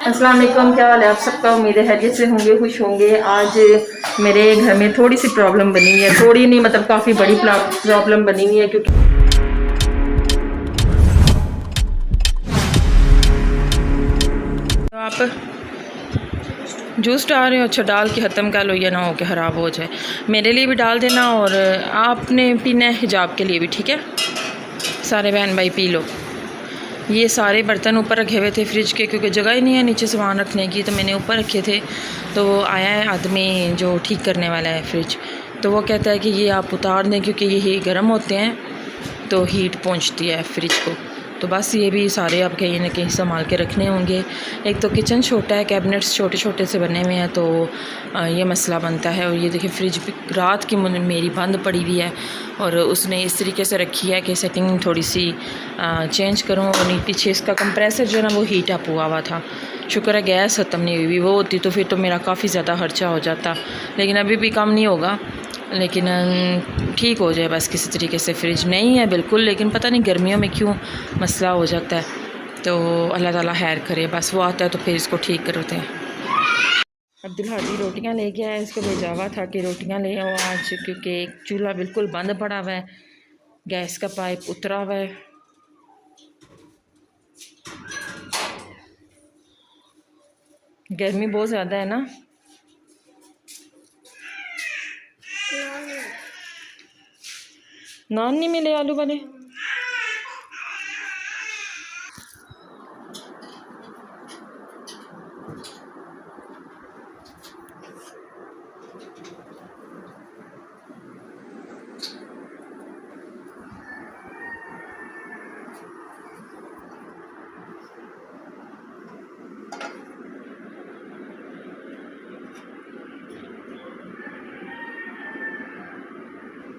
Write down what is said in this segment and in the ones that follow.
अस्सलाम वालेकुम, क्या हाल है आप सबका। उम्मीद है हैरियत से होंगे, खुश होंगे। आज मेरे घर में थोड़ी सी प्रॉब्लम बनी हुई है, थोड़ी नहीं मतलब काफ़ी बड़ी प्रॉब्लम बनी हुई है। क्योंकि तो आप जूस डाल रहे हो, अच्छा डाल के ख़त्म कर लो, ये ना हो कि ख़राब हो जाए। मेरे लिए भी डाल देना और आपने पीना है हिजाब के लिए भी, ठीक है। सारे बहन भाई पी लो। ये सारे बर्तन ऊपर रखे हुए थे फ्रिज के, क्योंकि जगह ही नहीं है नीचे सामान रखने की, तो मैंने ऊपर रखे थे। तो आया है आदमी जो ठीक करने वाला है फ्रिज, तो वो कहता है कि ये आप उतार दें क्योंकि ये गर्म होते हैं तो हीट पहुंचती है फ्रिज को। तो बस ये भी सारे आप कहीं ना कहीं संभाल के रखने होंगे। एक तो किचन छोटा है, कैबिनेट्स छोटे छोटे से बने हुए हैं, तो ये मसला बनता है। और ये देखिए फ्रिज भी रात की मेरी बंद पड़ी हुई है और उसने इस तरीके से रखी है कि सेटिंग थोड़ी सी चेंज करूँ। और पीछे इसका कंप्रेसर जो है ना वो हीट अप हुआ था। शुक्र है गैस ख़त्म नहीं हुई, वो होती तो फिर तो मेरा काफ़ी ज़्यादा खर्चा हो जाता, लेकिन अभी भी कम नहीं होगा। लेकिन ठीक हो जाए बस किसी तरीके से। फ्रिज नहीं है बिल्कुल, लेकिन पता नहीं गर्मियों में क्यों मसला हो जाता है। तो अल्लाह ताला खैर करे, बस वो आता है तो फिर इसको ठीक करते हैं। अब्दुल हादी रोटियां ले गया है, इसको भेजा हुआ था कि रोटियां ले आओ आज, क्योंकि चूल्हा बिल्कुल बंद पड़ा हुआ है, गैस का पाइप उतरा हुआ है। गर्मी बहुत ज़्यादा है ना। नान नहीं मिले आलू वाले।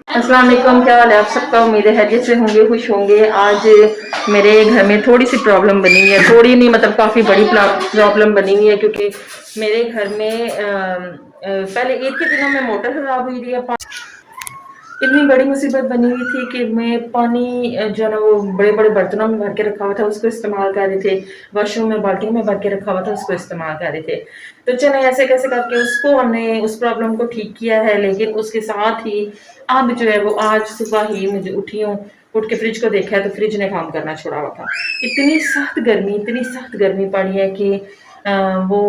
अस्सलाम वालेकुम, क्या हाल है आप सबका। उम्मीद है हैरियत से होंगे, खुश होंगे। आज मेरे घर में थोड़ी सी प्रॉब्लम बनी हुई है, थोड़ी नहीं मतलब काफ़ी बड़ी प्रॉब्लम बनी हुई है। क्योंकि मेरे घर में पहले ईद के दिनों में मोटर ख़राब हुई थी। इतनी बड़ी मुसीबत बनी हुई थी कि मैं पानी जो है ना वो बड़े बड़े बर्तनों में भर के रखा हुआ था, उसको इस्तेमाल कर रहे थे। वॉशरूम में बाल्टियों में भर के रखा हुआ था, उसको इस्तेमाल कर रहे थे। तो चले ऐसे कैसे करके उसको हमने उस प्रॉब्लम को ठीक किया है। लेकिन उसके साथ ही अब जो है वो आज सुबह ही मुझे उठ के फ्रिज को देखा है तो फ्रिज ने काम करना छोड़ा हुआ था। इतनी सख्त गर्मी पड़ी है कि वो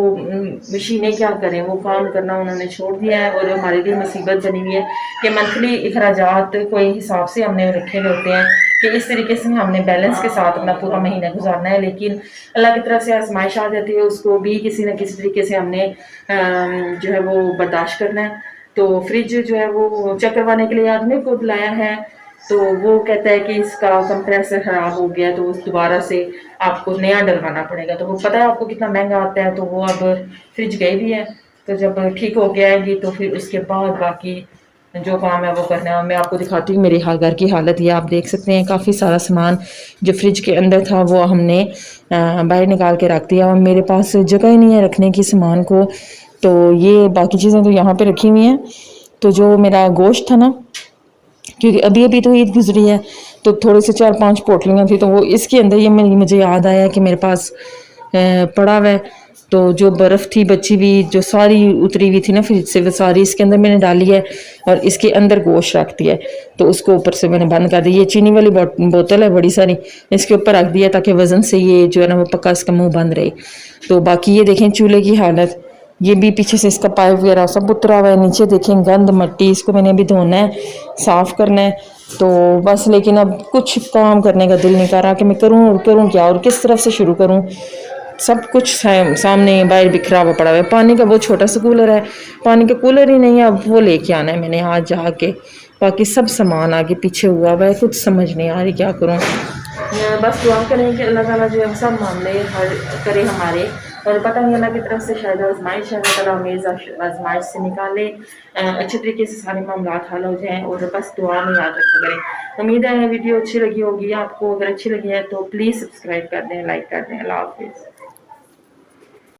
मशीनें क्या करें, वो काम करना उन्होंने छोड़ दिया है। और हमारे लिए मुसीबत बनी हुई है कि मंथली अखराजात कोई हिसाब से हमने रखे हुए होते हैं कि इस तरीके से हमने बैलेंस के साथ अपना पूरा महीना गुजारना है। लेकिन अल्लाह की तरफ से आजमाइश आ जाती है, उसको भी किसी न किसी तरीके से हमने जो है वो बर्दाश्त करना है। तो फ्रिज जो है वो चेक करवाने के लिए आदमी को बुलाया है, तो वो कहता है कि इसका कंप्रेसर ख़राब हो गया, तो उस दोबारा से आपको नया डलवाना पड़ेगा। तो वो पता है आपको कितना महंगा आता है, तो वो अब फ्रिज गई भी है। तो जब ठीक हो गया है तो फिर उसके बाद बाकी जो काम है वो करना है। मैं आपको दिखाती हूँ मेरे घर की हालत। ये आप देख सकते हैं काफ़ी सारा सामान जो फ्रिज के अंदर था वो हमने बाहर निकाल के रख दिया, और मेरे पास जगह ही नहीं है रखने की सामान को। तो ये बाकी चीज़ें तो यहाँ पे रखी हुई हैं। तो जो मेरा गोश्त था ना, क्योंकि अभी अभी तो ईद गुजरी है, तो थोड़े से 4-5 पोटलियाँ थी, तो वो इसके अंदर ये मुझे याद आया कि मेरे पास पड़ा हुआ है। तो जो बर्फ़ थी बची हुई जो सारी उतरी हुई थी ना फ्रिज से, वो सारी इसके अंदर मैंने डाली है और इसके अंदर गोश्त रख दिया है। तो उसको ऊपर से मैंने बंद कर दिया। ये चीनी वाली बोतल है बड़ी सारी, इसके ऊपर रख दिया ताकि वज़न से ये जो है ना वो पक्का इसका मुँह बंद रहे। तो बाकी ये देखें चूल्हे की हालत, ये भी पीछे से इसका पाइप वगैरह सब उतरा हुआ है। नीचे देखें गंद मट्टी, इसको मैंने अभी धोना है, साफ़ करना है। तो बस लेकिन अब कुछ काम करने का दिल नहीं कर रहा कि मैं करूँ क्या और किस तरफ से शुरू करूँ। सब कुछ सामने बाहर बिखरा हुआ पड़ा हुआ है। पानी का वो छोटा सा कूलर है, पानी का कूलर ही नहीं है, अब वो लेके आना है मैंने आज जाके। बाकी सब सामान आगे पीछे हुआ है, कुछ समझ नहीं आ रही क्या करूँ। बस दुआ करें कि अल्लाह ताला जो है सब मामले हल करे हमारे। और पता नहीं अल्लाह की तरफ से शायद आजमाइश है, अल्लाह हमें आजमाइश से निकाले, अच्छे तरीके से सारे मामला हल हो जाएँ। और बस दुआ में याद रखा करें। उम्मीद है वीडियो अच्छी लगी होगी आपको। अगर अच्छी लगी है तो प्लीज़ सब्सक्राइब कर दें, लाइक कर दें। अल्लाह हाफिज़।